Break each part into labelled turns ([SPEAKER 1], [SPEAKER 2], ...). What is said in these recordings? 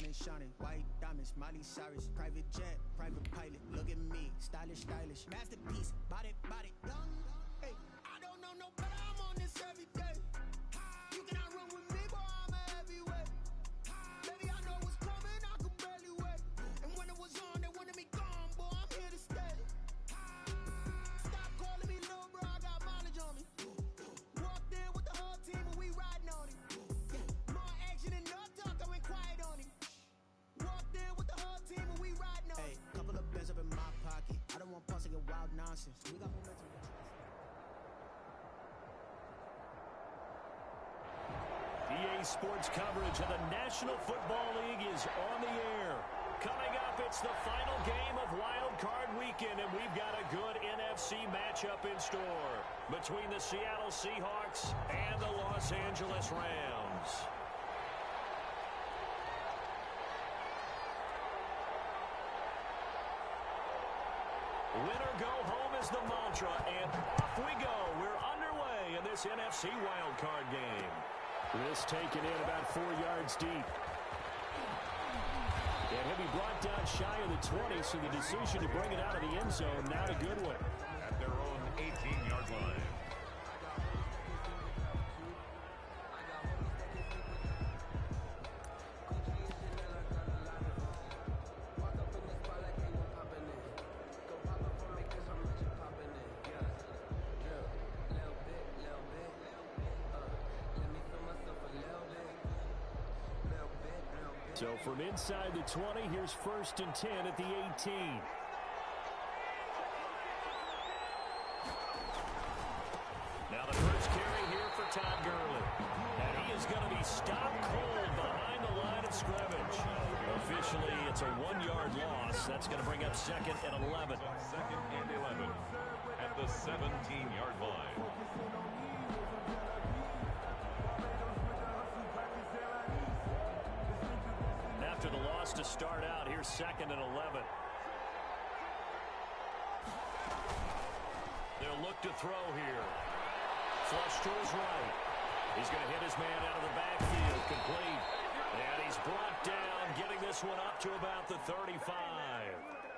[SPEAKER 1] and shining, white diamonds, Miley Cyrus, private jet, private pilot. Look at me, stylish, stylish, masterpiece, body, young. Hey, I don't know no better. I'm on this every day. You cannot run with me, boy. I'm a heavyweight. Baby, I know what's coming. I could barely wait. And when it was on, they wanted me gone, boy. I'm here to stay. Stop calling me little bro. I got mileage on me. Walked in with the whole team and we riding on it. Yeah, more action and no talk. I went quiet on it. Walked in with the whole team and we riding on it. Hey, couple of bins up in my pocket. I don't want pause to get wild nonsense. We got momentum.
[SPEAKER 2] EA Sports coverage of the National Football League is on the air. Coming up, it's the final game of Wild Card Weekend, and we've got a good NFC matchup in store between the Seattle Seahawks and the Los Angeles Rams. Win or go home is the mantra, and off we go. We're underway in this NFC Wild Card game. This taken in about 4 yards deep. And he'll be brought down shy of the 20, so the decision to bring it out of the end zone, not a good one.
[SPEAKER 3] At their own 18-yard line.
[SPEAKER 2] So from inside the 20, here's 1st and 10 at the 18. Now the first carry here for Todd Gurley. And he is going to be stopped cold behind the line of scrimmage. Officially, it's a 1-yard loss. That's going to bring up 2nd and 11.
[SPEAKER 3] 2nd and 11 at the 17-yard line.
[SPEAKER 2] After the loss to start out, here's 2nd and 11. They'll look to throw here. Flush to his right. He's going to hit his man out of the backfield. Complete. And he's brought down, getting this one up to about the 35.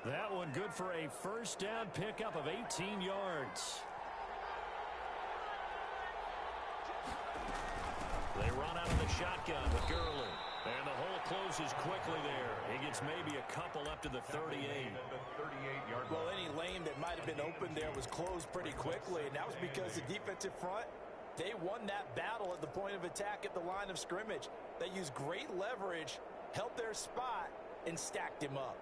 [SPEAKER 2] That one good for a first down pickup of 18 yards. They run out of the shotgun with Gurley. And the hole closes quickly there. He gets maybe a couple up to the 38.
[SPEAKER 4] Well, any lane that might have been open there was closed pretty quickly, and that was because the defensive front, they won that battle at the point of attack at the line of scrimmage. They used great leverage, held their spot, and stacked him up.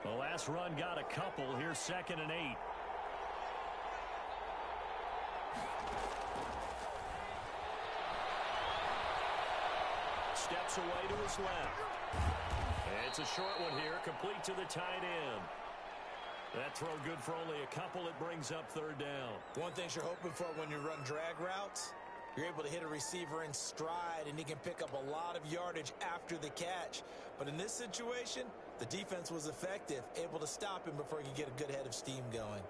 [SPEAKER 2] The last run got a couple. Here's 2nd and 8. Steps away to his left. It's a short one here, complete to the tight end. That throw good for only a couple. It brings up 3rd down.
[SPEAKER 4] One thing you're hoping for when you run drag routes, you're able to hit a receiver in stride, and he can pick up a lot of yardage after the catch. But in this situation, the defense was effective, able to stop him before he could get a good head of steam going.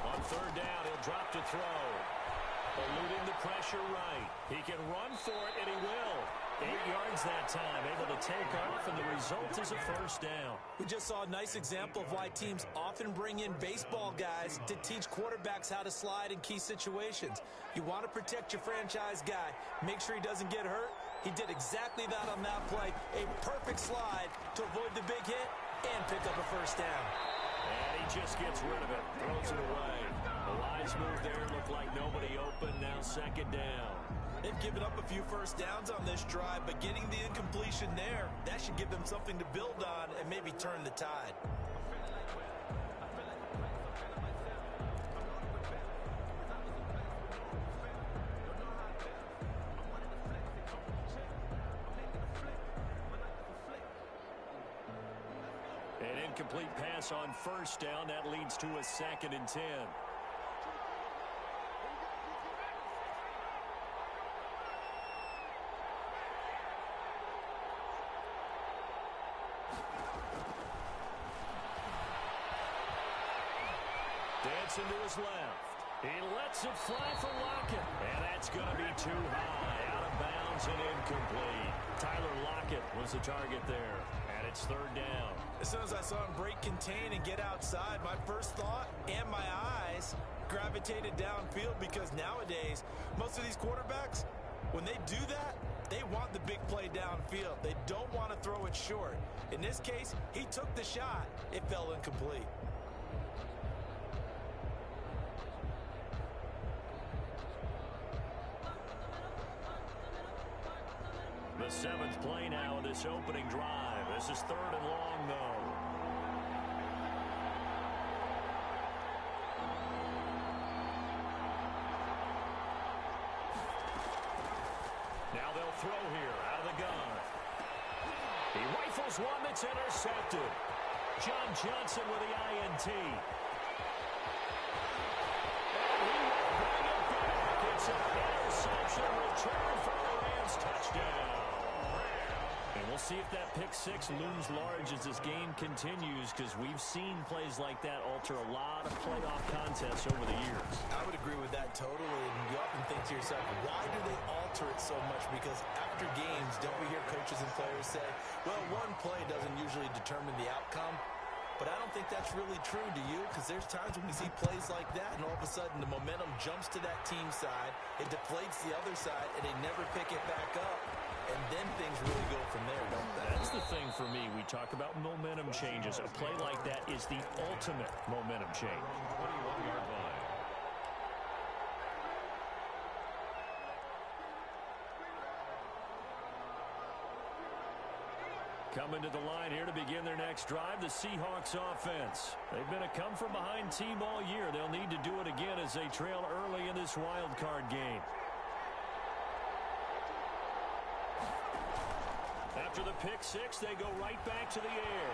[SPEAKER 2] On 3rd down, he'll drop to throw. Eluding the pressure right. He can run for it, and he will. 8 yards that time, able to take off, and the result is a first down.
[SPEAKER 4] We just saw a nice example of why teams often bring in baseball guys to teach quarterbacks how to slide in key situations. You want to protect your franchise guy. Make sure he doesn't get hurt. He did exactly that on that play. A perfect slide to avoid the big hit and pick up a first down.
[SPEAKER 2] And he just gets rid of it, throws it away. The wise move there, looked like nobody open, now 2nd down.
[SPEAKER 4] They've given up a few first downs on this drive, but getting the incompletion there, that should give them something to build on and maybe turn the tide.
[SPEAKER 2] An incomplete pass on first down. That leads to a 2nd and 10. Dancing to his left. He lets it fly for Lockett. And that's going to be too high. Out of bounds and incomplete. Tyler Lockett was the target there. And it's 3rd down.
[SPEAKER 4] As soon as I saw him break contain and get outside, my first thought and my eyes gravitated downfield, because nowadays, most of these quarterbacks, when they do that, they want the big play downfield. They don't want to throw it short. In this case, he took the shot. It fell incomplete.
[SPEAKER 2] The 7th play now of this opening drive. This is 3rd and long, though. Now they'll throw here out of the gun. He rifles one that's intercepted. John Johnson with the INT. And he will bring it back. It's an interception return for the Rams. Touchdown. And we'll see if that pick 6 looms large as this game continues, because we've seen plays like that alter a lot of playoff contests over the years.
[SPEAKER 4] I would agree with that totally. And you often think to yourself, why do they alter it so much? Because after games, don't we hear coaches and players say, well, one play doesn't usually determine the outcome. But I don't think that's really true, do you? Because there's times when we see plays like that, and all of a sudden the momentum jumps to that team side, it deflates the other side, and they never pick it back up. And then things really go from there, don't they?
[SPEAKER 2] That's the thing for me. We talk about momentum changes. A play like that is the ultimate momentum change.
[SPEAKER 3] 21-yard line.
[SPEAKER 2] Coming to the line here to begin their next drive, the Seahawks offense. They've been a come-from-behind team all year. They'll need to do it again as they trail early in this wild card game. After the pick 6, they go right back to the air.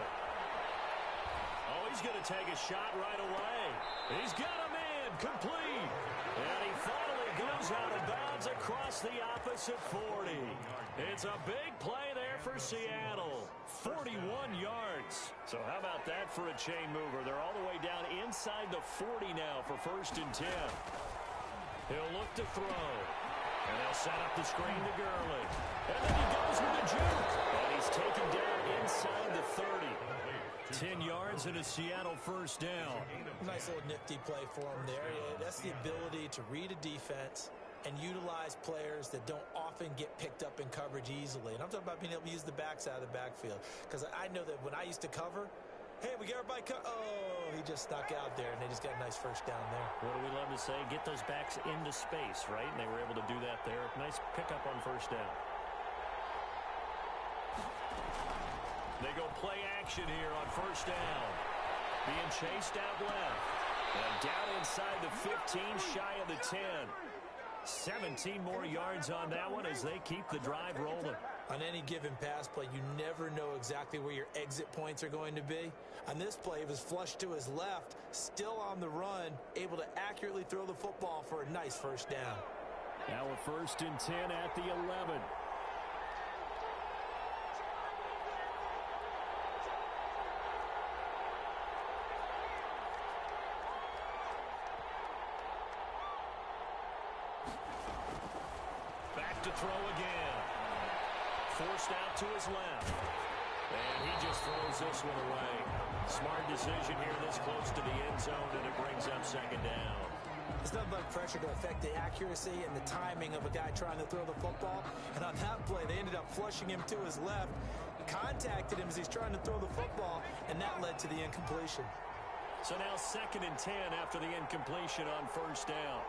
[SPEAKER 2] Oh, he's going to take a shot right away. He's got a man, complete. And he finally goes out of bounds across the opposite 40. It's a big play there for Seattle. 41 yards. So how about that for a chain mover? They're all the way down inside the 40 now for 1st and 10. He'll look to throw. And they'll set up the screen to Gurley. And then he goes with the juke. And he's taken down inside the 30. 10 yards and a Seattle 1st down.
[SPEAKER 4] Nice little nifty play for him there. Yeah, that's the ability to read a defense and utilize players that don't often get picked up in coverage easily. And I'm talking about being able to use the backside of the backfield. Because I know that when I used to cover, hey, we get everybody oh, he just stuck out there, and they just got a nice 1st down there.
[SPEAKER 2] What do we love to say? Get those backs into space, right? And they were able to do that there. Nice pickup on 1st down. They go play action here on 1st down. Being chased out left. And down inside the 15, shy of the 10. 17 more yards on that one as they keep the drive rolling.
[SPEAKER 4] On any given pass play, you never know exactly where your exit points are going to be. On this play, it was flushed to his left, still on the run, able to accurately throw the football for a nice 1st down.
[SPEAKER 2] Now a 1st and 10 at the 11. Back to throw again. Forced out to his left. And he just throws this one away. Smart decision here this close to the end zone, and it brings up 2nd down.
[SPEAKER 4] It's nothing like pressure to affect the accuracy and the timing of a guy trying to throw the football. And on that play, they ended up flushing him to his left, contacted him as he's trying to throw the football, and that led to the incompletion.
[SPEAKER 2] So now 2nd and 10 after the incompletion on 1st down.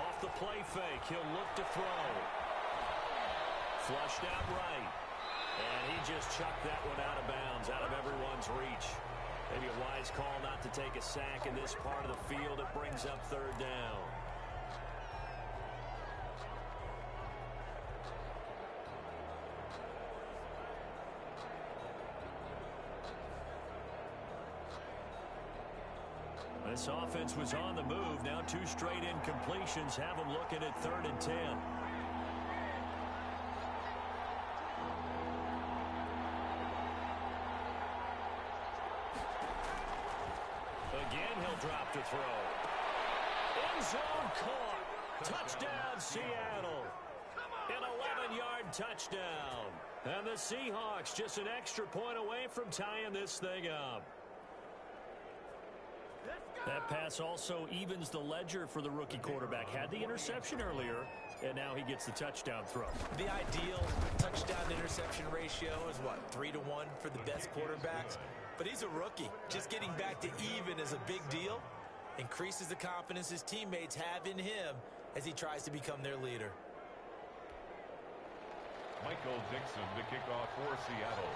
[SPEAKER 2] Off the play fake, he'll look to throw. Flushed out right. And he just chucked that one out of bounds, out of everyone's reach. Maybe a wise call not to take a sack in this part of the field. It brings up 3rd down. This offense was on the move. Now 2 straight incompletions have them looking at 3rd and 10. Again, he'll drop to throw. End zone caught. Touchdown, Seattle. An 11-yard touchdown. And the Seahawks just an extra point away from tying this thing up. That pass also evens the ledger for the rookie quarterback. Had the interception earlier, and now he gets the touchdown throw.
[SPEAKER 4] The ideal touchdown-interception ratio is, what, 3-1 for the best quarterbacks? But he's a rookie. Just getting back to even is a big deal. Increases the confidence his teammates have in him as he tries to become their leader.
[SPEAKER 3] Michael Dixon to kick off for Seattle.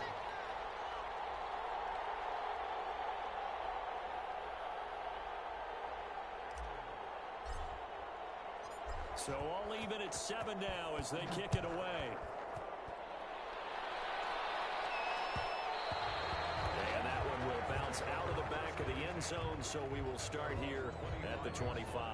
[SPEAKER 2] So all even at 7 now as they kick it away. And that one will bounce out of the back of the end zone, so we will start here at the 25.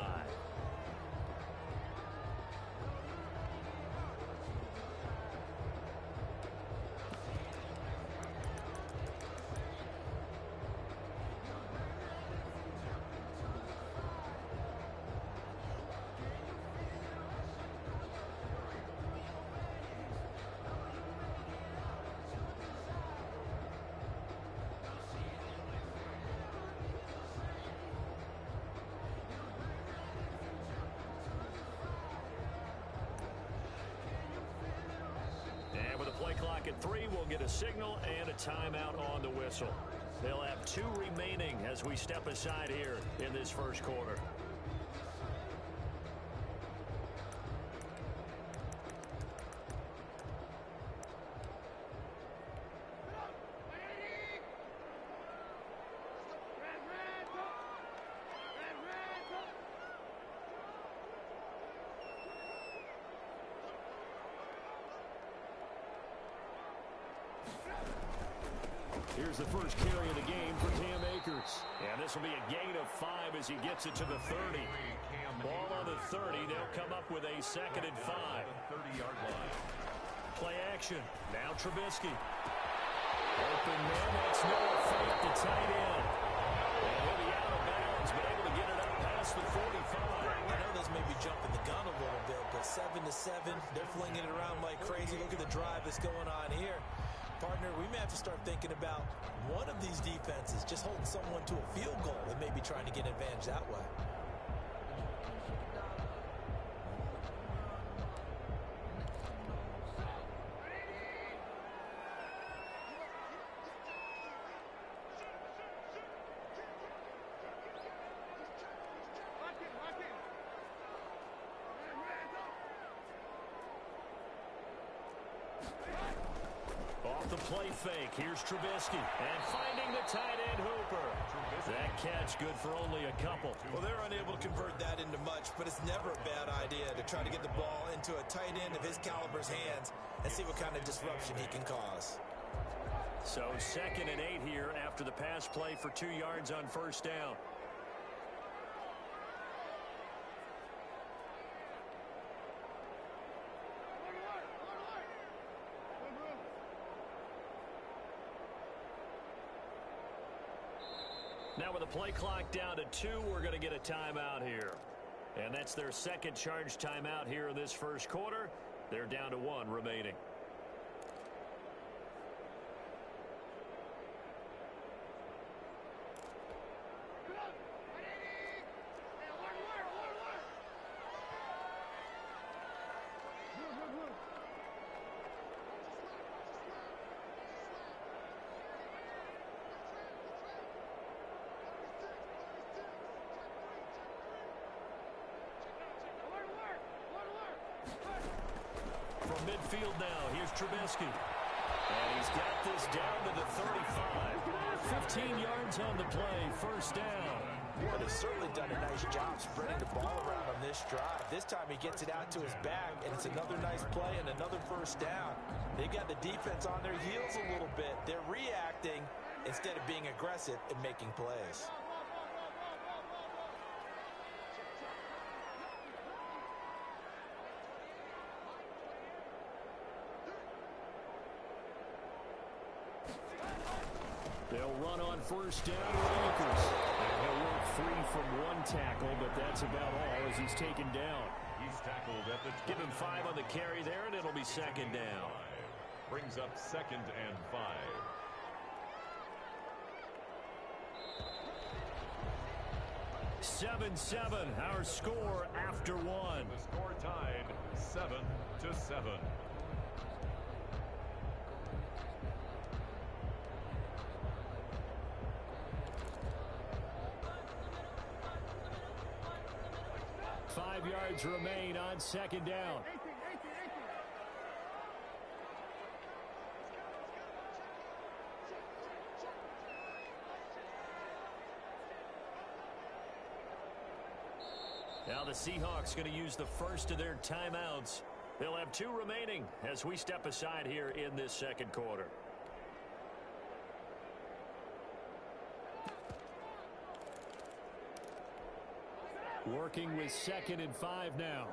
[SPEAKER 2] Play clock at 3. We'll get a signal and a timeout on the whistle. They'll have 2 remaining as we step aside here in this first quarter. Here's the first carry of the game for Cam Akers. And this will be a gain of 5 as he gets it to the 30. Ball on the 30. They'll come up with a 2nd and 5.
[SPEAKER 3] 30-yard line.
[SPEAKER 2] Play action. Now Trubisky. Open man. That's Noah Fant, the tight end. And he'll be out of bounds, but able to get it up past the 45.
[SPEAKER 4] I know this may be jumping the gun a little bit, but 7-7, they're flinging it around like crazy. Look at the drive that's going on here. Partner, we may have to start thinking about one of these defenses just holding someone to a field goal and maybe trying to get an advantage that way.
[SPEAKER 2] The play fake. Here's Trubisky. And finding the tight end Hooper. That catch good for only a couple.
[SPEAKER 4] Well, they're unable to convert that into much, but it's never a bad idea to try to get the ball into a tight end of his caliber's hands and see what kind of disruption he can cause.
[SPEAKER 2] So 2nd and 8 here after the pass play for 2 yards on first down. Now with the play clock down to 2, we're going to get a timeout here. And that's their 2nd charge timeout here in this first quarter. They're down to 1 remaining. Midfield now. Here's Trubisky. And he's got this down to the 35. 15 yards on the play. First down.
[SPEAKER 4] Well, they've certainly done a nice job spreading the ball around on this drive. This time he gets it out to his back, and it's another nice play and another first down. They've got the defense on their heels a little bit. They're reacting instead of being aggressive and making plays.
[SPEAKER 2] They'll run on first down with Akers. And he'll work free from one tackle, but that's about all as he's taken down.
[SPEAKER 3] He's tackled at the 20.
[SPEAKER 2] Give him 5 on the carry there, and it'll be second down.
[SPEAKER 3] Brings up 2nd and 5.
[SPEAKER 2] Seven, our score after one.
[SPEAKER 3] The score tied 7-7.
[SPEAKER 2] Five yards remain on second down. Now the Seahawks going to use the first of their timeouts. They'll have 2 remaining as we step aside here in this second quarter. Working with 2nd and 5 now.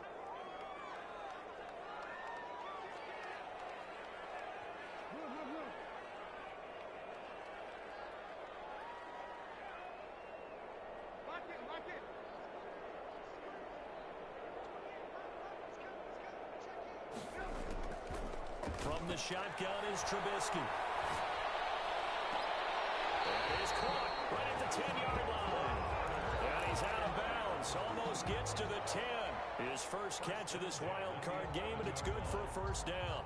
[SPEAKER 2] From the shotgun is Trubisky. And he's caught right at the 10-yard line. And he's out of bounds. Almost gets to the 10. His first catch of this wild card game, and it's good for a first down.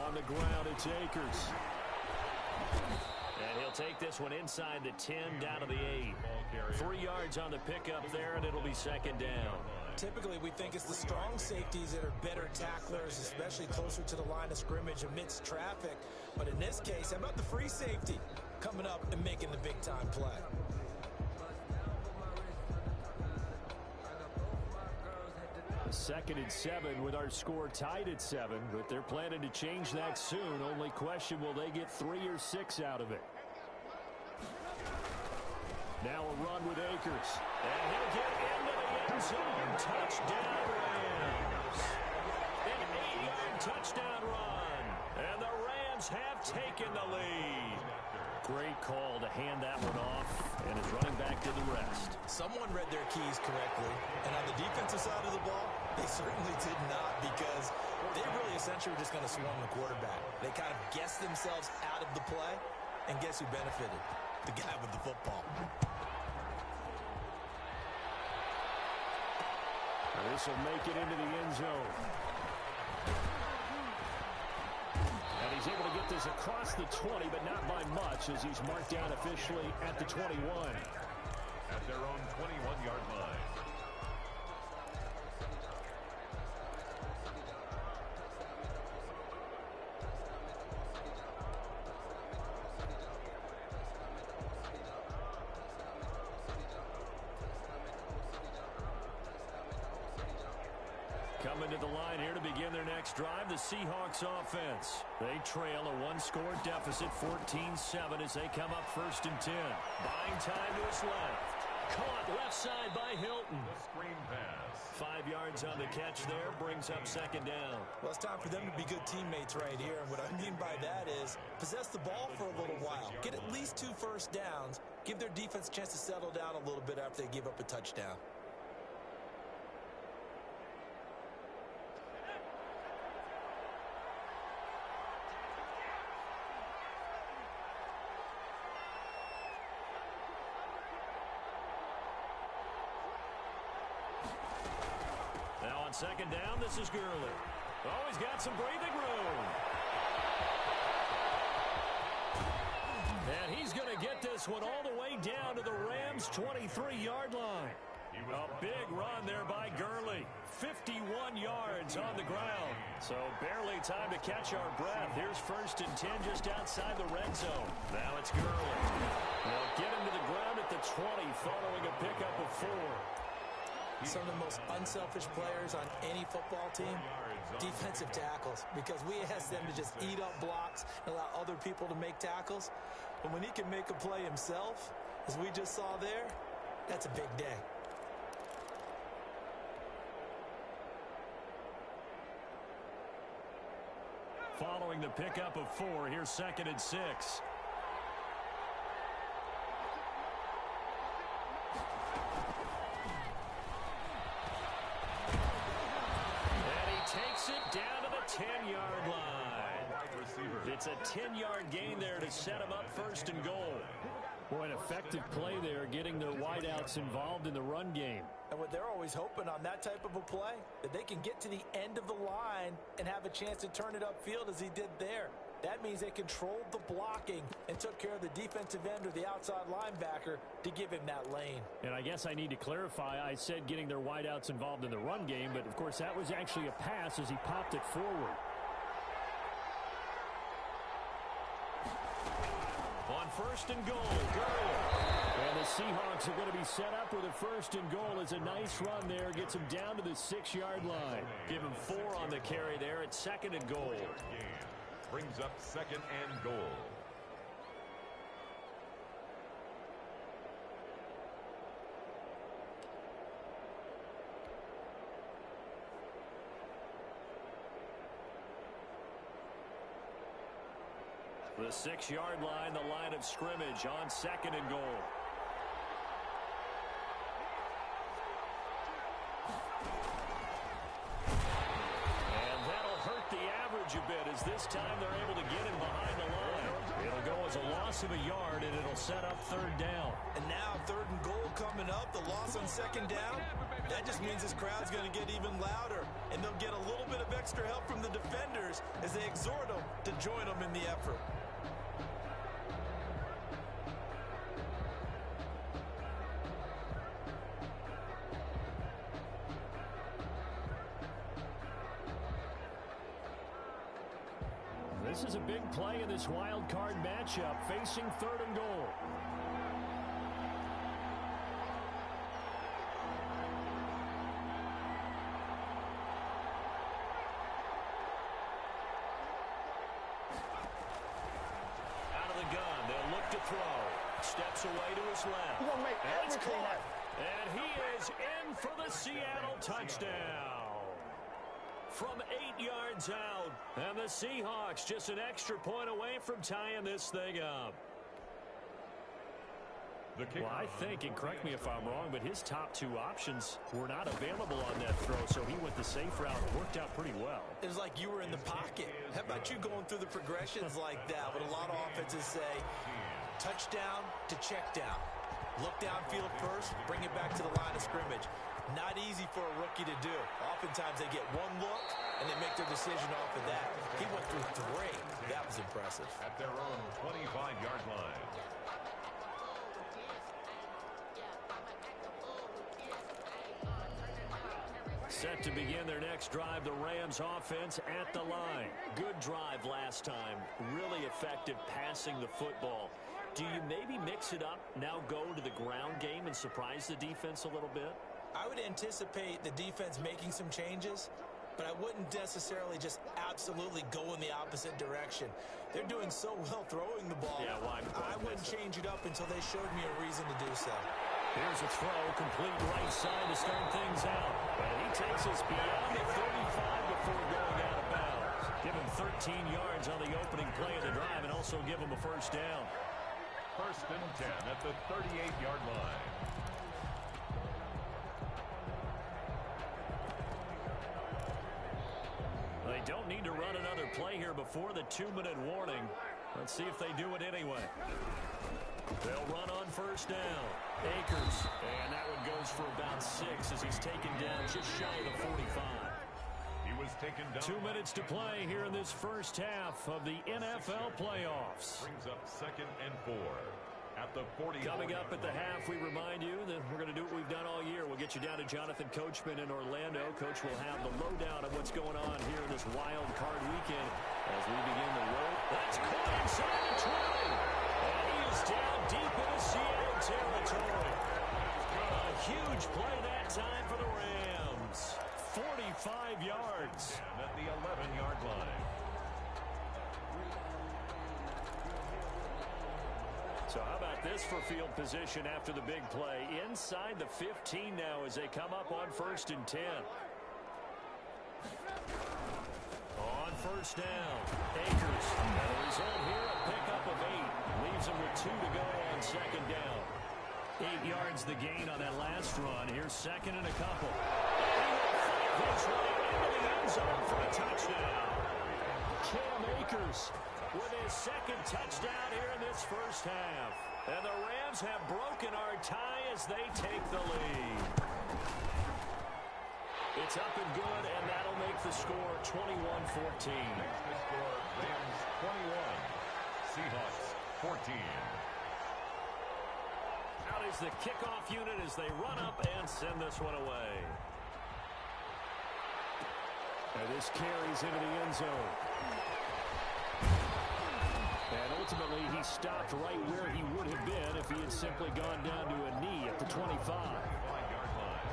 [SPEAKER 2] On the ground, it's Akers. And he'll take this one inside the 10, down to the 8. 3 yards on the pickup there, and it'll be second down.
[SPEAKER 4] Typically, we think it's the strong safeties that are better tacklers, especially closer to the line of scrimmage amidst traffic. But in this case, how about the free safety coming up and making the big-time play?
[SPEAKER 2] Second and 7 with our score tied at 7, but they're planning to change that soon. Only question, will they get 3 or 6 out of it? Now a run with Akers. And he'll get into the end zone. Touchdown Rams. An 8-yard touchdown run. And the Rams have taken the lead. Great call to hand that one off, and his running back did the rest.
[SPEAKER 4] Someone read their keys correctly, and on the defensive side of the ball, they certainly did not, because they really essentially were just going to swarm the quarterback. They kind of guessed themselves out of the play, and guess who benefited? The guy with the football.
[SPEAKER 2] And this will make it into the end zone. And he's able to get this across the 20, but not by much, as he's marked down officially at the 21.
[SPEAKER 3] At their own 21-yard line.
[SPEAKER 2] Coming to the line here to begin their next drive, the Seahawks offense. They trail a 1-score deficit, 14-7, as they come up 1st and 10. Buying time to his left. Caught left side by Hilton.
[SPEAKER 3] The screen pass.
[SPEAKER 2] 5 yards on the catch there, brings up second down.
[SPEAKER 4] Well, it's time for them to be good teammates right here, and what I mean by that is possess the ball for a little while. Get at least 2 first downs. Give their defense a chance to settle down a little bit after they give up a touchdown.
[SPEAKER 2] Second down, this is Gurley. Oh, he's got some breathing room. And he's going to get this one all the way down to the Rams' 23-yard line. A big run there by Gurley. 51 yards on the ground. So barely time to catch our breath. Here's 1st and 10 just outside the red zone. Now it's Gurley. They'll get him to the ground at the 20 following a pickup of 4.
[SPEAKER 4] some of the most unselfish players on any football team? Defensive tackles, because we ask them to just eat up blocks and allow other people to make tackles. And when he can make a play himself, as we just saw there, that's a big day.
[SPEAKER 2] Following the pickup of 4, here's 2nd and 6. And he takes it down to the 10-yard line. It's a 10-yard gain there to set him up 1st and goal. Boy, an effective play there, getting their wideouts involved in the run game.
[SPEAKER 4] And what they're always hoping on that type of a play, that they can get to the end of the line and have a chance to turn it upfield as he did there. That means they controlled the blocking and took care of the defensive end or the outside linebacker to give him that lane.
[SPEAKER 2] And I guess I need to clarify, I said getting their wideouts involved in the run game, but of course that was actually a pass as he popped it forward. On 1st and goal, and the Seahawks are going to be set up with a 1st and goal. It's a nice run there. Gets him down to the 6-yard line. Give him 4 on the carry there at 2nd and goal.
[SPEAKER 3] Brings up 2nd and goal.
[SPEAKER 2] The 6-yard line, the line of scrimmage on 2nd and goal. And that'll hurt the average a bit as this time they're able to get him behind the line. It'll go as a loss of a yard, and it'll set up 3rd down.
[SPEAKER 4] And now 3rd and goal coming up, the loss on 2nd down. That just means this crowd's going to get even louder, and they'll get a little bit of extra help from the defenders as they exhort them to join them in the effort.
[SPEAKER 2] This is a big play in this wild card matchup, facing 3rd and goal. Out of the gun, they'll look to throw. Steps away to his left. And it's caught. And he is in for the Seattle touchdown. From 8 yards out. And the Seahawks just an extra point away from tying this thing up. Well, I think, and correct me if I'm wrong, but his top 2 options were not available on that throw, so he went the safe route. It worked out pretty well.
[SPEAKER 4] It was like you were in the pocket. How about you going through the progressions like that? What a lot of offenses say, touchdown to check down. Look downfield first, bring it back to the line of scrimmage. Not easy for a rookie to do. Oftentimes they get one look and they make their decision off of that. He went through 3. That was impressive.
[SPEAKER 3] At their own 25-yard line.
[SPEAKER 2] Set to begin their next drive, the Rams offense at the line. Good drive last time. Really effective passing the football. Do you maybe mix it up, now go to the ground game and surprise the defense a little bit?
[SPEAKER 4] I would anticipate the defense making some changes, but I wouldn't necessarily just absolutely go in the opposite direction. They're doing so well throwing the ball.
[SPEAKER 2] Yeah, well,
[SPEAKER 4] I wouldn't change it up until they showed me a reason to do so.
[SPEAKER 2] Here's a throw, complete right side to start things out. And he takes us beyond the 35 before going out of bounds. Give him 13 yards on the opening play of the drive and also give him a 1st down.
[SPEAKER 3] 1st and 10 at the 38-yard line.
[SPEAKER 2] They don't need to run another play here before the 2-minute warning. Let's see if they do it anyway. They'll run on 1st down. Akers. And that one goes for about 6 as he's taken down just shy of the 45.
[SPEAKER 3] He was taken down.
[SPEAKER 2] 2 minutes to play here in this first half of the NFL playoffs.
[SPEAKER 3] Brings up 2nd and 4. At the 40.
[SPEAKER 2] Coming up at the half, we remind you that we're going to do what we've done all year. We'll get you down to Jonathan Coachman in Orlando. Coach will have the lowdown of what's going on here in this wild card weekend as we begin the road. That's caught inside the 20. And he is down deep into Seattle territory. A huge play that time for the 5 yards.
[SPEAKER 3] And at the 11-yard line.
[SPEAKER 2] So how about this for field position after the big play? Inside the 15 now as they come up on 1st and 10. On 1st down, Akers. And the result here, a pickup of 8. Leaves them with 2 to go on 2nd down. 8 yards the gain on that last run. Here's 2nd and a couple. And he's right into the end zone for a touchdown. Cam Akers with his 2nd touchdown here in this first half. And the Rams have broken our tie as they take the lead. It's up and good, and that'll make the score 21-14.
[SPEAKER 3] The score, Rams 21, Seahawks 14.
[SPEAKER 2] Out is the kickoff unit as they run up and send this one away. And this carries into the end zone. And ultimately, he stopped right where he would have been if he had simply gone down to a knee at the 25.
[SPEAKER 3] 5-yard line.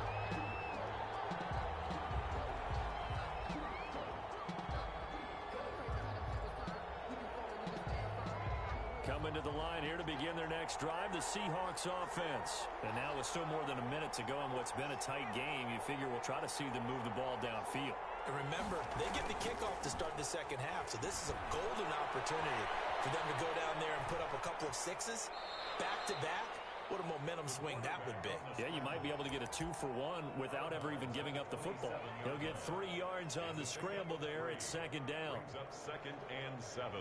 [SPEAKER 2] Coming to the line here to begin their next drive, the Seahawks offense. And now with still more than a minute to go in what's been a tight game, you figure we'll try to see them move the ball downfield.
[SPEAKER 4] And remember, they get the kickoff to start the second half, so this is a golden opportunity for them to go down there and put up a couple of 6s back-to-back. What a momentum swing that would be.
[SPEAKER 2] Yeah, you might be able to get a 2-for-1 without ever even giving up the football. He'll get 3 yards on the scramble there at 2nd down.
[SPEAKER 3] Brings up 2nd and 7.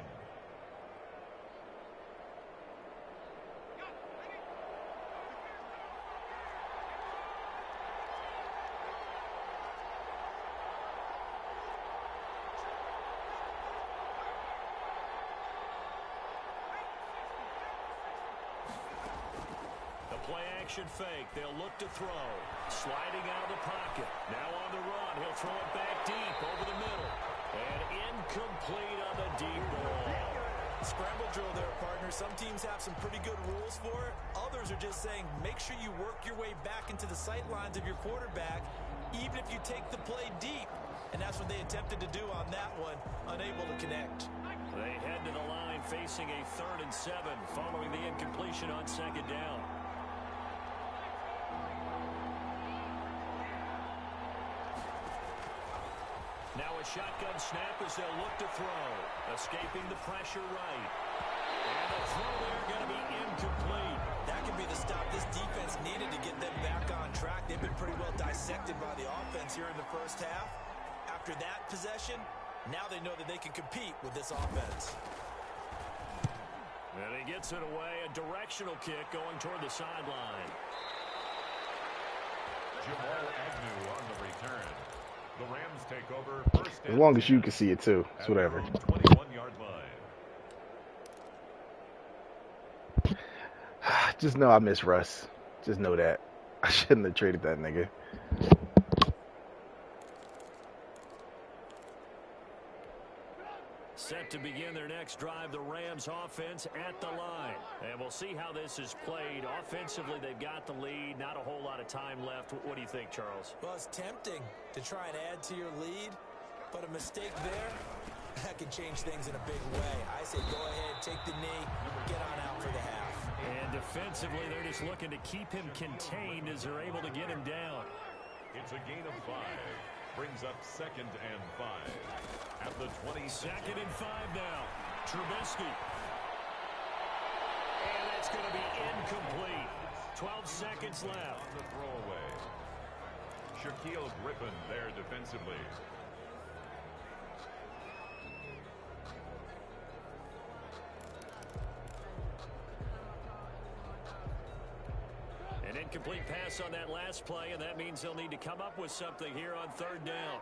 [SPEAKER 2] Play-action fake. They'll look to throw. Sliding out of the pocket. Now on the run. He'll throw it back deep over the middle. And incomplete on the deep ball.
[SPEAKER 4] Scramble drill there, partner. Some teams have some pretty good rules for it. Others are just saying make sure you work your way back into the sight lines of your quarterback, even if you take the play deep. And that's what they attempted to do on that one, unable to connect.
[SPEAKER 2] They head to the line facing a 3rd and 7 following the incompletion on 2nd down. Now a shotgun snap as they'll look to throw. Escaping the pressure right. And the throw there going to be incomplete.
[SPEAKER 4] That could be the stop this defense needed to get them back on track. They've been pretty well dissected by the offense here in the first half. After that possession, now they know that they can compete with this offense.
[SPEAKER 2] And he gets it away. A directional kick going toward the sideline.
[SPEAKER 3] Jamal Agnew on the return. The Rams take over 1st.
[SPEAKER 5] As long as you can see it too. It's whatever.
[SPEAKER 3] 21-yard line.
[SPEAKER 5] Just know I miss Russ. Just know that. I shouldn't have traded that nigga.
[SPEAKER 2] Set to begin their next drive, the Rams offense at the line. And we'll see how this is played. Offensively, they've got the lead. Not a whole lot of time left. What do you think, Charles?
[SPEAKER 4] Well, it's tempting to try and add to your lead, but a mistake there, that can change things in a big way. I say go ahead, take the knee, get on out for the half.
[SPEAKER 2] And defensively, they're just looking to keep him contained as they're able to get him down.
[SPEAKER 3] It's a gain of 5. Brings up 2nd and 5. At the 20.
[SPEAKER 2] 2nd and 5 now. Trubisky. And that's going to be incomplete. 12 seconds left.
[SPEAKER 3] On the throwaway. Shaquille Griffin there defensively.
[SPEAKER 2] An incomplete pass on that last play, and that means they'll need to come up with something here on 3rd down.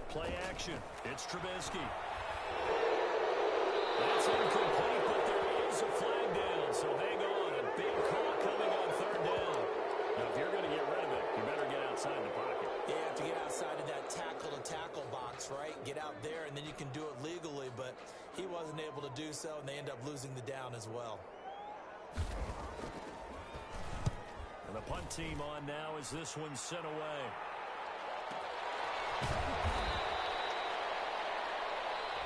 [SPEAKER 2] Play action. It's Trubisky. That's incomplete, but there is a flag down, so hang on. A big call coming on 3rd down. get rid of it, you better get outside the pocket.
[SPEAKER 4] Yeah, you have to get outside of that tackle-to-tackle box, right? Get out there, and then you can do it legally, but he wasn't able to do so, and they end up losing the down as well.
[SPEAKER 2] And the punt team on now as this one's sent away.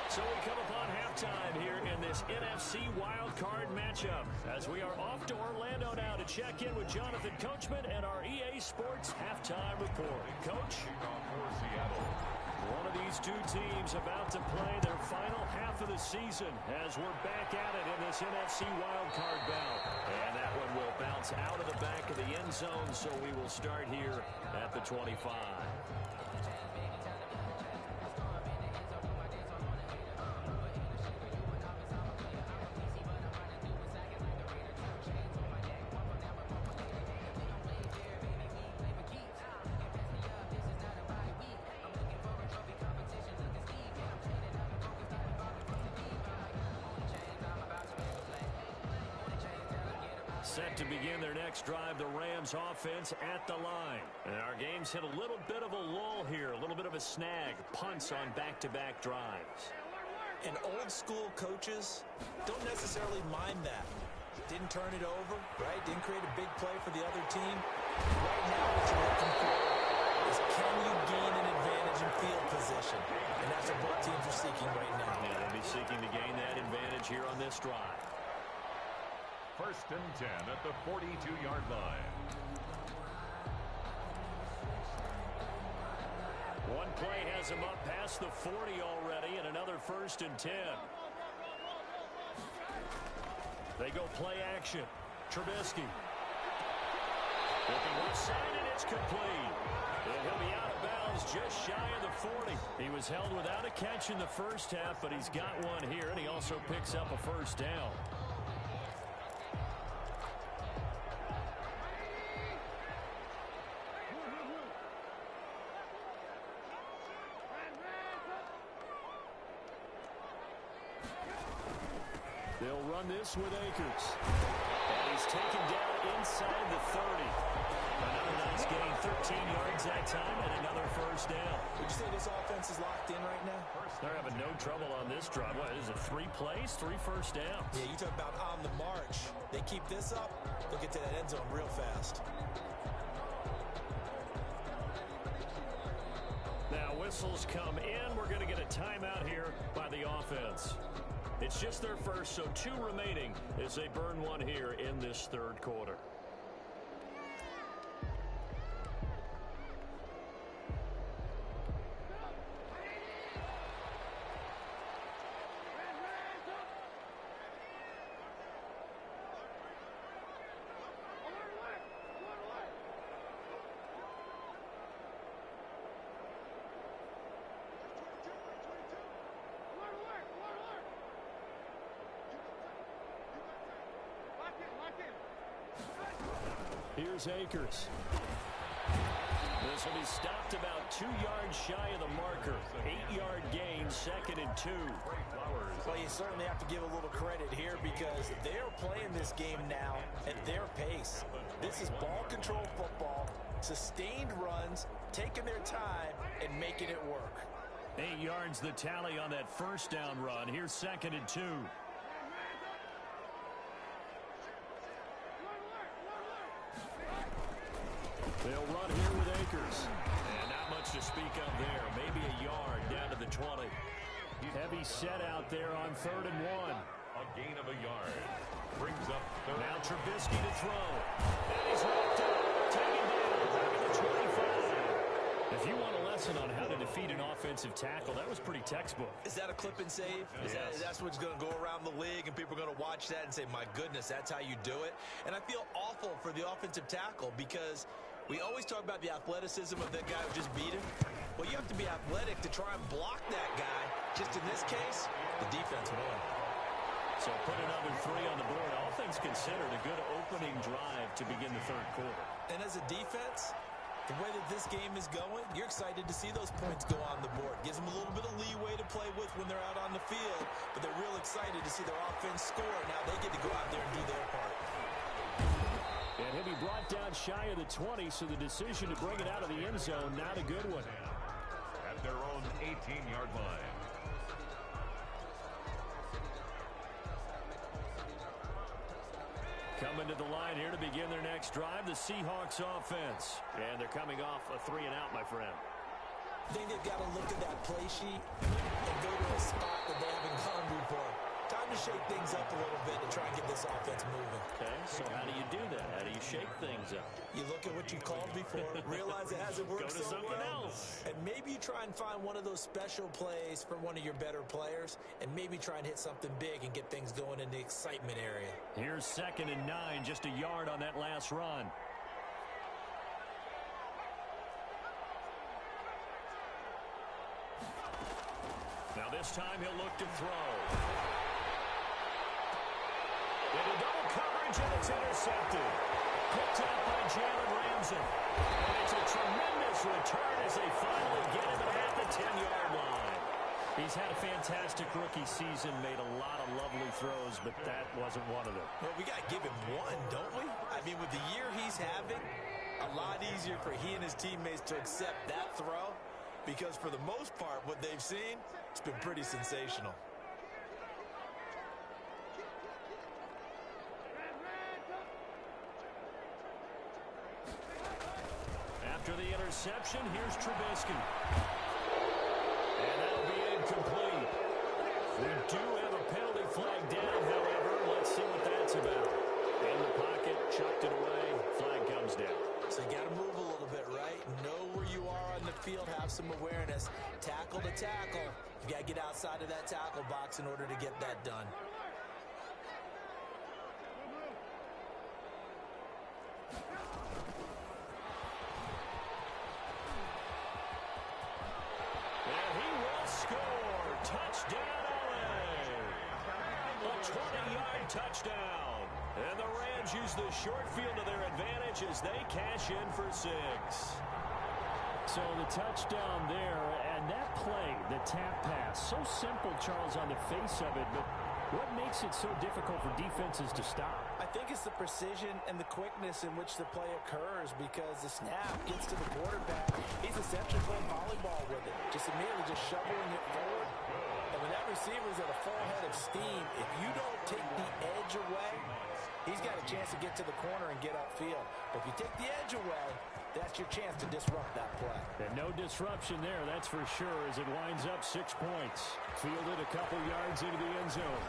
[SPEAKER 2] So we come upon halftime here in this NFC wildcard matchup as we are off to Orlando now to check in with Jonathan Coachman and our EA Sports halftime report. Coach? One of these two teams about to play their final half of the season as we're back at it in this NFC wildcard bout. And that one will bounce out of the back of the end zone, so we will start here at the 25. Set to begin their next drive, the Rams offense at the line. And our game's hit a little bit of a lull here, a little bit of a snag. Punts on back-to-back drives.
[SPEAKER 4] And old-school coaches don't necessarily mind that. Didn't turn it over, right? Didn't create a big play for the other team. Right now what you're looking for is can you gain an advantage in field position? And that's what both teams are seeking right now.
[SPEAKER 2] Yeah, they'll be seeking to gain that advantage here on this drive.
[SPEAKER 3] 1st and 10 at the 42-yard line.
[SPEAKER 2] One play has him up past the 40 already, and another 1st and 10. They go play action. Trubisky. Looking left side, and it's complete. And he'll be out of bounds just shy of the 40. He was held without a catch in the first half, but he's got one here, and he also picks up a 1st down. They'll run this with Akers. And he's taken down inside the 30. Another nice gain, 13 yards that time, and another 1st down.
[SPEAKER 4] Would you say this offense is locked in right now?
[SPEAKER 2] They're having no trouble on this drive. What, is it 3 plays, 3 1st downs?
[SPEAKER 4] Yeah, you talk about on the march. They keep this up, they'll get to that end zone real fast.
[SPEAKER 2] Now whistles come in. We're going to get a timeout here by the offense. It's just their first, so 2 remaining as they burn one here in this 3rd quarter. Here's Akers. This will be stopped about 2 yards shy of the marker. 8-yard gain, 2nd and 2.
[SPEAKER 4] Well, you certainly have to give a little credit here because they're playing this game now at their pace. This is ball control football, sustained runs, taking their time, and making it work.
[SPEAKER 2] 8 yards the tally on that 1st down run. Here's 2nd and 2. They'll run here with Akers. And not much to speak of there. Maybe a yard down to the 20. Heavy set out there on 3rd and 1.
[SPEAKER 3] A gain of a yard. Brings up 3rd.
[SPEAKER 2] Now Trubisky to throw. And he's knocked out. Taken down at the 25. If you want a lesson on how to defeat an offensive tackle, that was pretty textbook.
[SPEAKER 4] Is that a clip and save? That's what's going to go around the league, and people are going to watch that and say, my goodness, that's how you do it. And I feel awful for the offensive tackle because we always talk about the athleticism of that guy who just beat him. Well, you have to be athletic to try and block that guy. Just in this case, the defense won.
[SPEAKER 2] So put another 3 on the board. All things considered, a good opening drive to begin the 3rd quarter.
[SPEAKER 4] And as a defense, the way that this game is going, you're excited to see those points go on the board. Gives them a little bit of leeway to play with when they're out on the field, but they're real excited to see their offense score. Now they get to go out there and do their part.
[SPEAKER 2] And And he'll be brought down shy of the 20, so the decision to bring it out of the end zone, not a good one.
[SPEAKER 3] At their own 18-yard line.
[SPEAKER 2] Coming to the line here to begin their next drive, the Seahawks offense. And they're coming off a 3-and-out, my friend.
[SPEAKER 4] I think they've got to look at that play sheet and go to a spot that they haven't gone before. Time to shake things up a little bit to try and get this offense moving.
[SPEAKER 2] Okay, so how do you do that? How do you shake things up?
[SPEAKER 4] You look at what you called before, realize it hasn't worked
[SPEAKER 2] Go to
[SPEAKER 4] so
[SPEAKER 2] something
[SPEAKER 4] well,
[SPEAKER 2] else.
[SPEAKER 4] and maybe you try and find one of those special plays for one of your better players, and maybe try and hit something big and get things going in the excitement area.
[SPEAKER 2] Here's 2nd and 9, just a yard on that last run. Now this time he'll look to throw. Into double coverage, and it's intercepted. Picked up by Jalen Ramsey. And it's a tremendous return as they finally get him at the 10-yard line. He's had a fantastic rookie season, made a lot of lovely throws, but that wasn't one of them.
[SPEAKER 4] Well, we got to give him one, don't we? I mean, with the year he's having, a lot easier for he and his teammates to accept that throw, because for the most part, what they've seen, it's been pretty sensational.
[SPEAKER 2] After the interception, here's Trubisky. And that'll be incomplete. We do have a penalty flag down, however. Let's see what that's about. In the pocket, chucked it away, flag comes down.
[SPEAKER 4] So you got to move a little bit, right? Know where you are on the field, have some awareness. Tackle to tackle. You got to get outside of that tackle box in order to get that done.
[SPEAKER 2] And he will score. Touchdown, LA. A 20-yard touchdown. And the Rams use the short field to their advantage as they cash in for 6. So the touchdown there, and that play, the tap pass, so simple, Charles, on the face of it, but what makes it so difficult for defenses to stop?
[SPEAKER 4] I think it's the precision and the quickness in which the play occurs, because the snap gets to the quarterback. He's essentially playing volleyball with it, just immediately just shoveling it forward. And when that receiver's at a full head of steam, if you don't take the edge away, he's got a chance to get to the corner and get upfield. But if you take the edge away, that's your chance to disrupt that play.
[SPEAKER 2] And no disruption there, that's for sure, as it winds up 6 points. Fielded a couple yards into the end zone.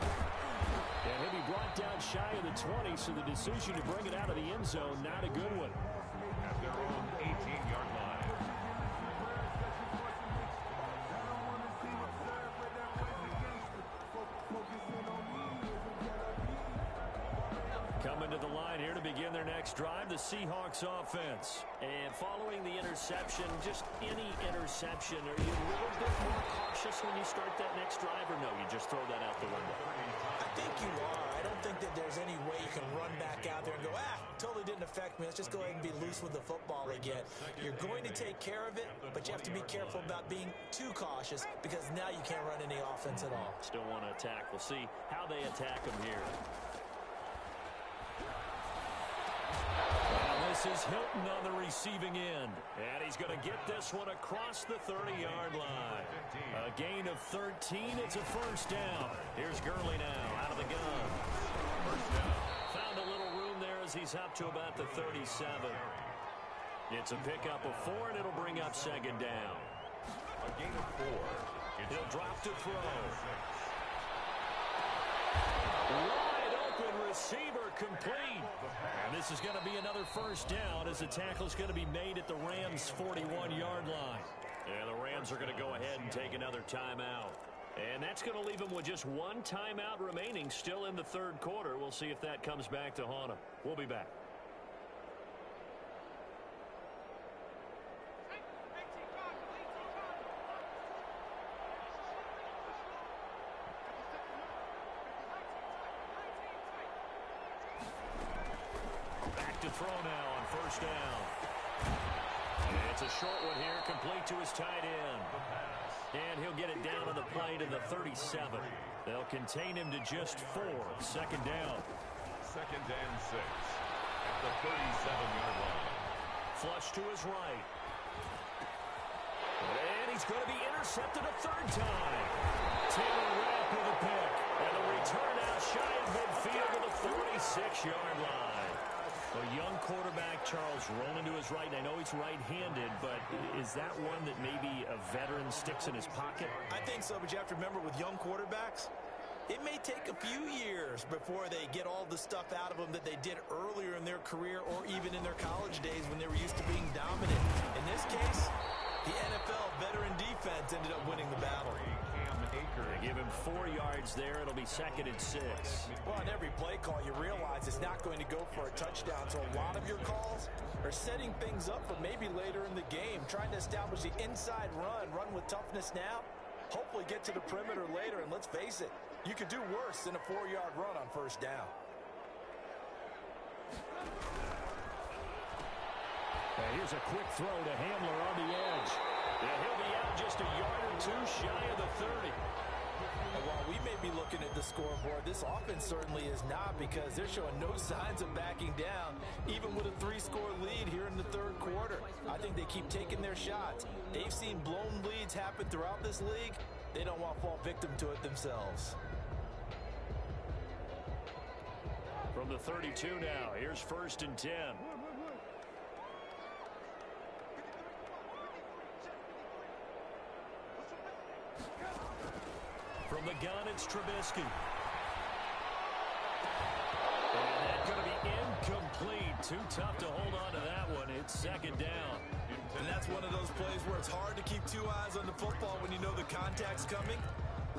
[SPEAKER 2] And he'll be brought down shy of the 20, so the decision to bring it out of the end zone, not a good one.
[SPEAKER 3] At their own 18-yard line.
[SPEAKER 2] Coming to the line here to begin their next drive, the Seahawks offense. And following the interception, just any interception, are you a little bit more cautious when you start that next drive, or no, you just throw that out the window?
[SPEAKER 4] I think you are. I don't think that there's any way you can run back out there and go, totally didn't affect me. Let's just go ahead and be loose with the football again. You're going to take care of it, but you have to be careful about being too cautious, because now you can't run any offense at all.
[SPEAKER 2] Still want to attack. We'll see how they attack them here. This is Hilton on the receiving end. And he's going to get this one across the 30-yard line. A gain of 13. It's a first down. Here's Gurley now out of the gun. Found a little room there as he's up to about the 37. It's a pickup of 4, and it'll bring up 2nd down.
[SPEAKER 3] A gain of 4.
[SPEAKER 2] He'll drop to throw. Wide open receiver complete. And this is going to be another first down as the tackle is going to be made at the Rams' 41-yard line. And the Rams are going to go ahead and take another timeout. And that's going to leave them with just 1 timeout remaining still in the 3rd quarter. We'll see if that comes back to haunt them. We'll be back. To throw now on first down. And it's a short one here, complete to his tight end. And he'll get it down on the play to the 37. They'll contain him to just 4. 2nd down.
[SPEAKER 3] 2nd and 6. At the 37-yard line.
[SPEAKER 2] Flush to his right. And he's going to be intercepted a third time. Taylor Rapp with a pick. And a return out shy of midfield to the 46-yard line. A young quarterback, Charles, rolling to his right. And I know he's right-handed, but is that one that maybe a veteran sticks in his pocket?
[SPEAKER 4] I think so, but you have to remember with young quarterbacks, it may take a few years before they get all the stuff out of them that they did earlier in their career or even in their college days when they were used to being dominant. In this case, the NFL veteran defense ended up winning the battle.
[SPEAKER 2] They give him 4 yards there. It'll be 2nd and 6.
[SPEAKER 4] Well, on every play call, you realize it's not going to go for a touchdown. So a lot of your calls are setting things up for maybe later in the game, trying to establish the inside run with toughness now, hopefully get to the perimeter later. And let's face it, you could do worse than a 4-yard run on first down.
[SPEAKER 2] Here's a quick throw to Hamler on the edge. And he'll be out just a yard or two shy of the 30.
[SPEAKER 4] And while we may be looking at the scoreboard, this offense certainly is not, because they're showing no signs of backing down, even with a 3-score lead here in the third quarter. I think they keep taking their shots. They've seen blown leads happen throughout this league. They don't want to fall victim to it themselves.
[SPEAKER 2] From the 32 now, here's 1st and 10. From the gun, it's Trubisky. And that's going to be incomplete. Too tough to hold on to that one. It's 2nd down.
[SPEAKER 4] And that's one of those plays where it's hard to keep 2 eyes on the football when you know the contact's coming,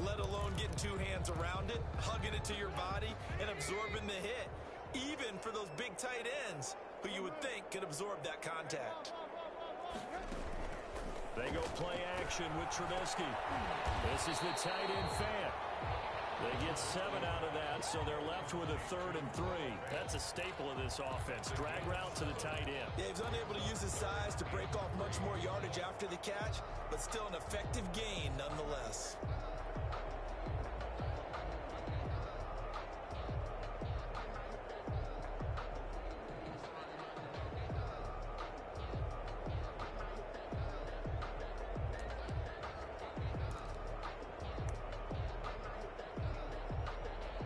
[SPEAKER 4] let alone getting 2 hands around it, hugging it to your body, and absorbing the hit, even for those big tight ends who you would think could absorb that contact.
[SPEAKER 2] They go play action with Trubisky. This is the tight end fan. They get 7 out of that, so they're left with a 3rd and 3. That's a staple of this offense. Drag route to the tight end.
[SPEAKER 4] Yeah, he's unable to use his size to break off much more yardage after the catch, but still an effective gain nonetheless.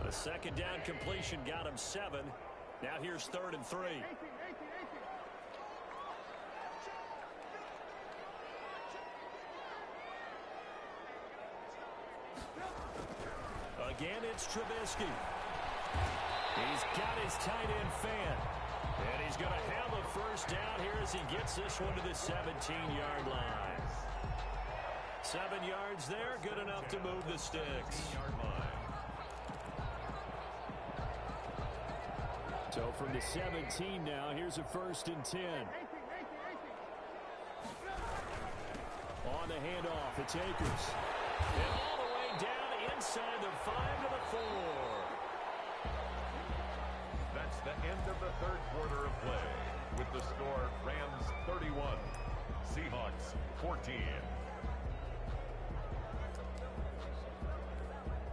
[SPEAKER 2] The 2nd down completion got him 7. Now here's 3rd and 3. Again, it's Trubisky. He's got his tight end fan. And he's going to have a 1st down here as he gets this one to the 17-yard line. 7 yards there, good enough to move the sticks. So from the 17 now, here's a 1st and 10. On the handoff, it's Akers. And all the way down inside the 5 to the 4.
[SPEAKER 3] That's the end of the third quarter of play. With the score, Rams 31, Seahawks 14.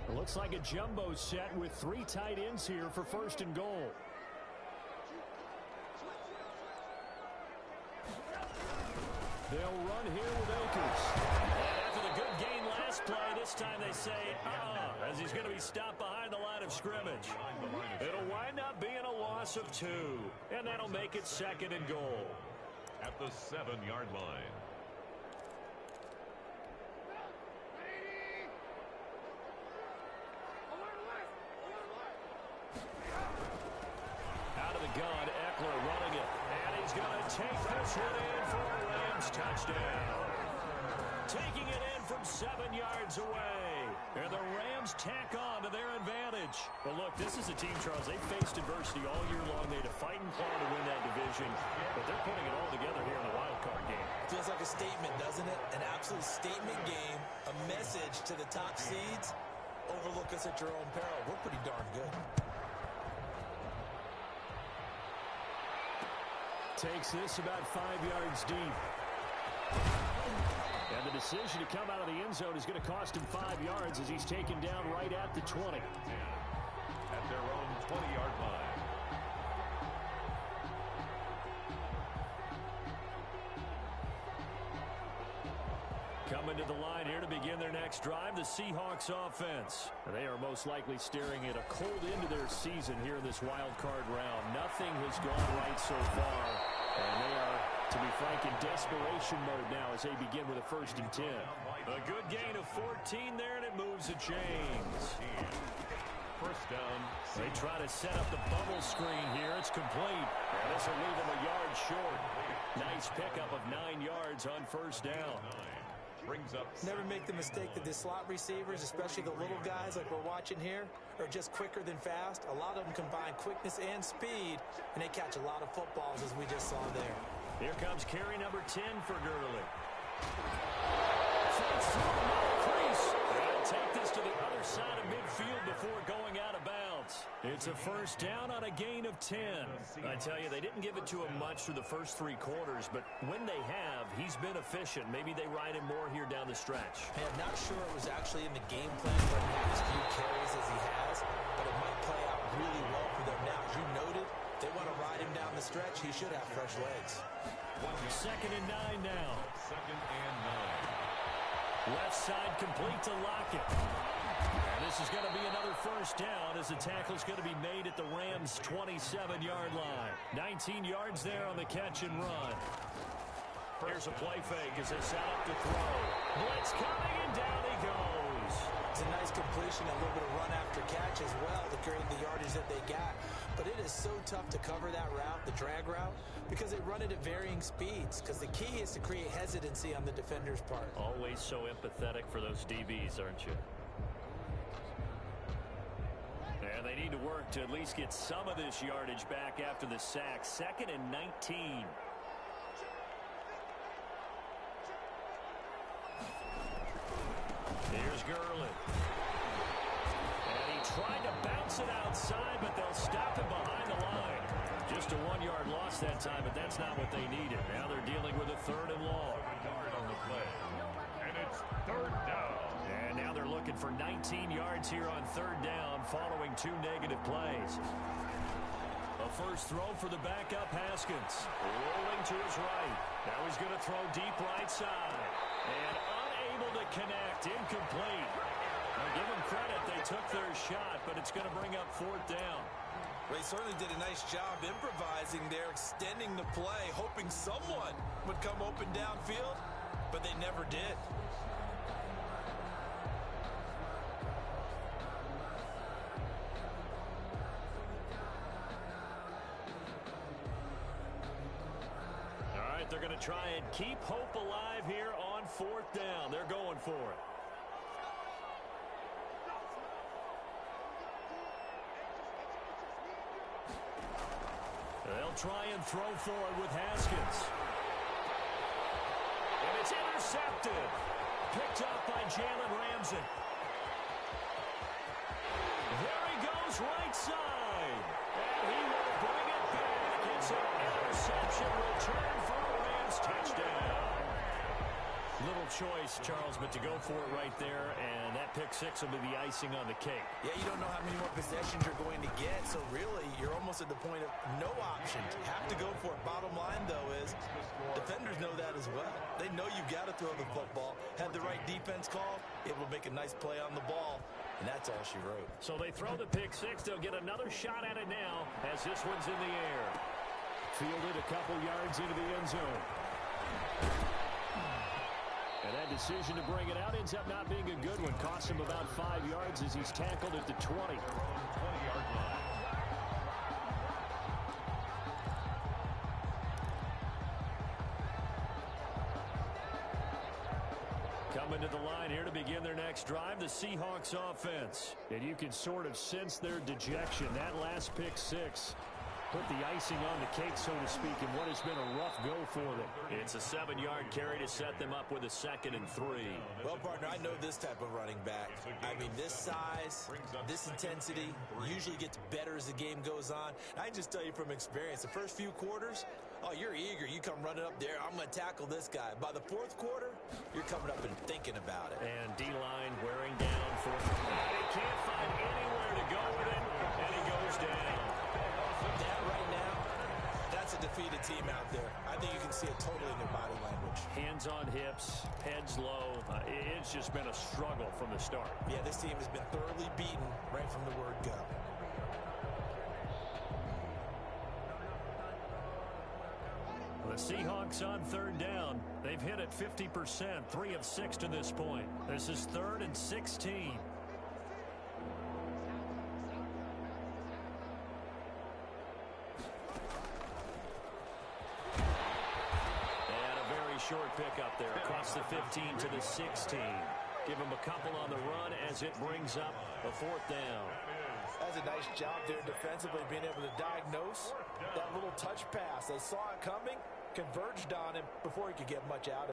[SPEAKER 2] It looks like a jumbo set with 3 tight ends here for 1st and goal. They'll run here with Akers. And after the good gain last play, this time they say, as he's going to be stopped behind the line of scrimmage. It'll wind up being a loss of 2, and that'll make it 2nd and goal.
[SPEAKER 3] At the 7-yard line.
[SPEAKER 2] Out of the gun, Eckler running it. And he's going to take this one in for a Rams touchdown. Taking it in from 7 yards away. And the Rams tack on to their advantage. Well, look, this is a team, Charles. They faced adversity all year long. They had to fight and claw to win that division. But they're putting it all together here in the wild card game.
[SPEAKER 4] Feels like a statement, doesn't it? An absolute statement game. A message to the top seeds. Overlook us at your own peril. We're pretty darn good.
[SPEAKER 2] Takes this about 5 yards deep. And the decision to come out of the end zone is going to cost him 5 yards as he's taken down right at the 20.
[SPEAKER 3] At their own 20-yard line.
[SPEAKER 2] Coming to the line here to begin their next drive, the Seahawks offense. They are most likely staring at a cold end to their season here in this wild card round. Nothing has gone right so far, and they are, to be frank, in desperation mode now as they begin with a 1st and 10. A good gain of 14 there, and it moves the chains.
[SPEAKER 3] First down.
[SPEAKER 2] They try to set up the bubble screen here. It's complete. And this will leave them a yard short. Nice pickup of 9 yards on 1st down.
[SPEAKER 3] Brings up.
[SPEAKER 4] Never make the mistake that the slot receivers, especially the little guys like we're watching here, are just quicker than fast. A lot of them combine quickness and speed, and they catch a lot of footballs, as we just saw there.
[SPEAKER 2] Here comes carry number 10 for Gurley. Fakes through the crease. They'll take this to the other side of midfield before going out of bounds. It's a 1st down on a gain of 10. I tell you, they didn't give it to him much through the first 3 quarters, but when they have, he's been efficient. Maybe they ride him more here down the stretch.
[SPEAKER 4] Hey, I'm not sure it was actually in the game plan for him to have as few carries as he has, but it might play out really well for them now. As you noted, they want to ride him down the stretch. He should have fresh legs.
[SPEAKER 2] 2nd and 9 now.
[SPEAKER 3] 2nd and 9.
[SPEAKER 2] Left side complete to Lockett. And this is going to be another 1st down as the tackle's going to be made at the Rams' 27-yard line. 19 yards there on the catch and run. Here's a play fake as they set up to throw. Blitz coming, and down he goes.
[SPEAKER 4] It's a nice completion, a little bit of run after catch as well to create the yardage that they got. But it is so tough to cover that route, the drag route, because they run it at varying speeds. Because the key is to create hesitancy on the defender's part.
[SPEAKER 2] Always so empathetic for those DBs, aren't you? And they need to work to at least get some of this yardage back after the sack. 2nd and 19. Here's Gurley. And he tried to bounce it outside, but they'll stop him behind the line. Just a 1-yard loss that time, but that's not what they needed. Now they're dealing with a 3rd and long.
[SPEAKER 3] On the play. And it's 3rd down.
[SPEAKER 2] And now they're looking for 19 yards here on 3rd down following 2 negative plays. A first throw for the backup Haskins. Rolling to his right. Now he's going to throw deep right side. And unable to connect. Incomplete. Now give them credit. They took their shot, but it's going to bring up 4th down.
[SPEAKER 4] They certainly did a nice job improvising there, extending the play, hoping someone would come open downfield, but they never did.
[SPEAKER 2] All right, they're going to try and keep hope alive here on 4th down. They're going for it. They'll try and throw forward with Haskins. And it's intercepted. Picked up by Jalen Ramsey. There he goes, right side. And he will bring it back. It's an interception return for a Rams touchdown. Little choice, Charles, but to go for it right there, and that pick 6 will be the icing on the cake.
[SPEAKER 4] Yeah, you don't know how many more possessions you're going to get, so really you're almost at the point of no options. You have to go for it. Bottom line, though, is defenders know that as well. They know you've got to throw the football. Have the right defense call, it will make a nice play on the ball, and that's all she wrote.
[SPEAKER 2] So they throw the pick 6. They'll get another shot at it now as this one's in the air. Fielded a couple yards into the end zone. And that decision to bring it out ends up not being a good one. Costs him about 5 yards as he's tackled at the 20.
[SPEAKER 3] 20-yard line.
[SPEAKER 2] Coming to the line here to begin their next drive, the Seahawks offense. And you can sort of sense their dejection. That last pick 6 put the icing on the cake, so to speak, in what has been a rough go for them. It's a 7-yard carry to set them up with a 2nd and 3.
[SPEAKER 4] Well, partner, I know this type of running back. I mean, this size, this intensity usually gets better as the game goes on. I just tell you from experience, the first few quarters, oh, you're eager. You come running up there, I'm going to tackle this guy. By the 4th quarter, you're coming up and thinking about it.
[SPEAKER 2] And D-line wearing down for him. And he can't find anywhere to go with it, and he goes down.
[SPEAKER 4] That right now, that's a defeated team out there. I think you can see it totally in their body language. approach.
[SPEAKER 2] Hands on hips, heads low. It's just been a struggle from the start.
[SPEAKER 4] Yeah, this team has been thoroughly beaten right from the word go.
[SPEAKER 2] The Seahawks on third down. They've hit it 50%, 3 of 6 to this point. This is 3rd and 16. And a very short pickup there across the 15 to the 16. Give him a couple on the run as it brings up a 4th down.
[SPEAKER 4] That's a nice job there defensively, being able to diagnose that little touch pass. They saw it coming, converged on him before he could get much out of it.